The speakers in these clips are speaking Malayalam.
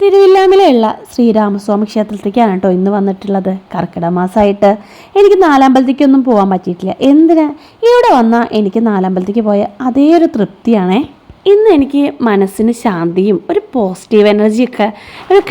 തിരുവില്ലാമലയുള്ള ശ്രീരാമസ്വാമി ക്ഷേത്രത്തിലേക്കാണ് കേട്ടോ ഇന്ന് വന്നിട്ടുള്ളത്. കർക്കിടക മാസമായിട്ട് എനിക്ക് നാലമ്പലത്തേക്കൊന്നും പോകാൻ പറ്റിയിട്ടില്ല. എന്തിനാ ഇവിടെ വന്നാൽ എനിക്ക് നാലമ്പലത്തേക്ക് പോയ അതേ ഒരു തൃപ്തിയാണേ. ഇന്ന് എനിക്ക് മനസ്സിന് ശാന്തിയും ഒരു പോസിറ്റീവ് എനർജിയൊക്കെ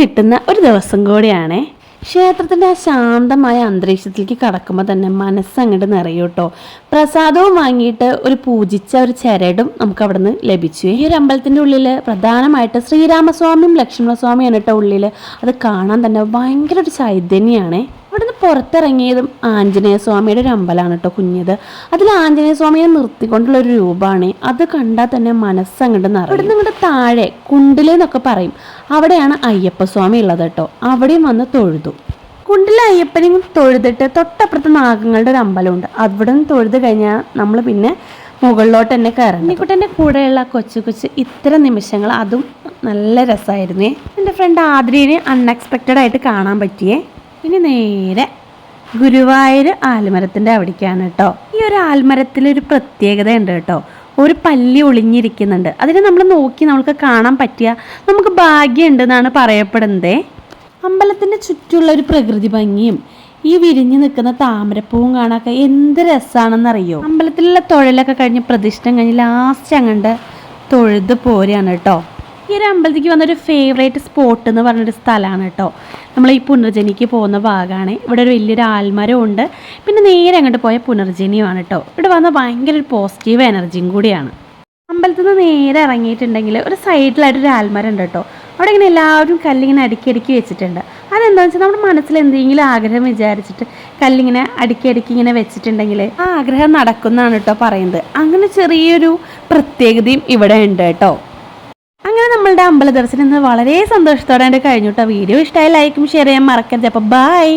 കിട്ടുന്ന ഒരു ദിവസം കൂടിയാണേ. ക്ഷേത്രത്തിൻ്റെ ആ ശാന്തമായ അന്തരീക്ഷത്തിലേക്ക് കടക്കുമ്പോൾ തന്നെ മനസ്സങ്ങോട്ട് നിറയും കേട്ടോ. പ്രസാദവും വാങ്ങിയിട്ട് ഒരു പൂജിച്ച ഒരു ചരടും നമുക്ക് അവിടെ നിന്ന് ലഭിച്ചു. ഈ ഒരു അമ്പലത്തിൻ്റെ ഉള്ളിൽ പ്രധാനമായിട്ട് ശ്രീരാമസ്വാമിയും ലക്ഷ്മണസ്വാമിയാണ് കേട്ടോ ഉള്ളിൽ. അത് കാണാൻ തന്നെ ഭയങ്കര ഒരു ചൈതന്യമാണേ. അവിടുന്ന് പുറത്തിറങ്ങിയതും ആഞ്ജനേയ സ്വാമിയുടെ ഒരു അമ്പലമാണ് കേട്ടോ കുഞ്ഞത്. അതിൽ ആഞ്ജനേയ സ്വാമിയെ നിർത്തിക്കൊണ്ടുള്ള ഒരു രൂപമാണ്. അത് കണ്ടാൽ തന്നെ മനസ്സങ്ങോട്ട് നിറയും. ഇവിടുന്ന് ഇങ്ങോട്ട് താഴെ കുണ്ടിലെന്നൊക്കെ പറയും, അവിടെയാണ് അയ്യപ്പസ്വാമി ഉള്ളത് കേട്ടോ. അവിടെയും വന്ന് തൊഴുതു. കുണ്ടിലെ അയ്യപ്പനെയും തൊഴുതിട്ട് തൊട്ടപ്പുറത്ത് നാഗങ്ങളുടെ ഒരു അമ്പലമുണ്ട്. അവിടെ നിന്ന് തൊഴുത് കഴിഞ്ഞാൽ നമ്മൾ പിന്നെ മുകളിലോട്ട് തന്നെ കയറണം. ഇനിക്കുട്ടൻ്റെ കൂടെയുള്ള കൊച്ചു കൊച്ചു ഇത്തരം നിമിഷങ്ങൾ അതും നല്ല രസമായിരുന്നേ. എൻ്റെ ഫ്രണ്ട് ആദ്രീനെ അൺഎക്സ്പെക്റ്റഡ് ആയിട്ട് കാണാൻ പറ്റിയേ. ഇനി നേരെ ഗുരുവായൂർ ആൽമരത്തിൻ്റെ അവിടേക്കാണ് കേട്ടോ. ഈ ഒരു ആൽമരത്തിലൊരു പ്രത്യേകത ഉണ്ട് കേട്ടോ. ഒരു പല്ലി ഒളിഞ്ഞിരിക്കുന്നുണ്ട്. അതിനെ നമ്മൾ നോക്കി നമുക്ക് കാണാൻ പറ്റിയ നമുക്ക് ഭാഗ്യമുണ്ട് എന്നാണ് പറയപ്പെടുന്നത്. അമ്പലത്തിൻ്റെ ചുറ്റുമുള്ള ഒരു പ്രകൃതി ഭംഗിയും ഈ വിരിഞ്ഞു നിൽക്കുന്ന താമരപ്പൂവും കാണാനൊക്കെ എന്ത് രസമാണെന്നറിയോ. അമ്പലത്തിലുള്ള തൊഴിലൊക്കെ കഴിഞ്ഞ് പ്രതിഷ്ഠം കഴിഞ്ഞ് ലാസ്റ്റ് അങ്ങോട്ട് തൊഴുത് പോരുകയാണ് കേട്ടോ. ഈ ഒരു അമ്പലത്തിലേക്ക് വന്നൊരു ഫേവറേറ്റ് സ്പോട്ട് എന്ന് പറഞ്ഞൊരു സ്ഥലമാണ് കേട്ടോ. നമ്മൾ ഈ പുനർജനിക്ക് പോകുന്ന ഭാഗമാണ്. ഇവിടെ ഒരു വലിയൊരു ആൽമരം ഉണ്ട്. പിന്നെ നേരെ അങ്ങോട്ട് പോയ പുനർജനിയുമാണ് കേട്ടോ. ഇവിടെ വന്ന ഭയങ്കര ഒരു പോസിറ്റീവ് എനർജിയും കൂടിയാണ്. അമ്പലത്തിൽ നിന്ന് നേരെ ഇറങ്ങിയിട്ടുണ്ടെങ്കിൽ ഒരു സൈഡിലായിട്ടൊരു ആൽമരം ഉണ്ട് കേട്ടോ. അവിടെ ഇങ്ങനെ എല്ലാവരും കല്ലിങ്ങനെ അടുക്കി വെച്ചിട്ടുണ്ട്. അതെന്താണെന്ന് വെച്ചാൽ നമ്മുടെ മനസ്സിൽ എന്തെങ്കിലും ആഗ്രഹം വിചാരിച്ചിട്ട് കല്ലിങ്ങനെ അടുക്കി ഇങ്ങനെ വെച്ചിട്ടുണ്ടെങ്കിൽ ആ ആഗ്രഹം നടക്കുന്നതാണ് കേട്ടോ പറയുന്നത്. അങ്ങനെ ചെറിയൊരു പ്രത്യേകതയും ഇവിടെ ഉണ്ട് കേട്ടോ. അങ്ങനെ നമ്മളുടെ അമ്പല ദർശനം ഇന്ന് വളരെ സന്തോഷത്തോടെ കഴിഞ്ഞു കേട്ടോ. വീഡിയോ ഇഷ്ടമായി ലൈക്കും ഷെയർ ചെയ്യാൻ മറക്കരുത്. അപ്പോൾ ബൈ.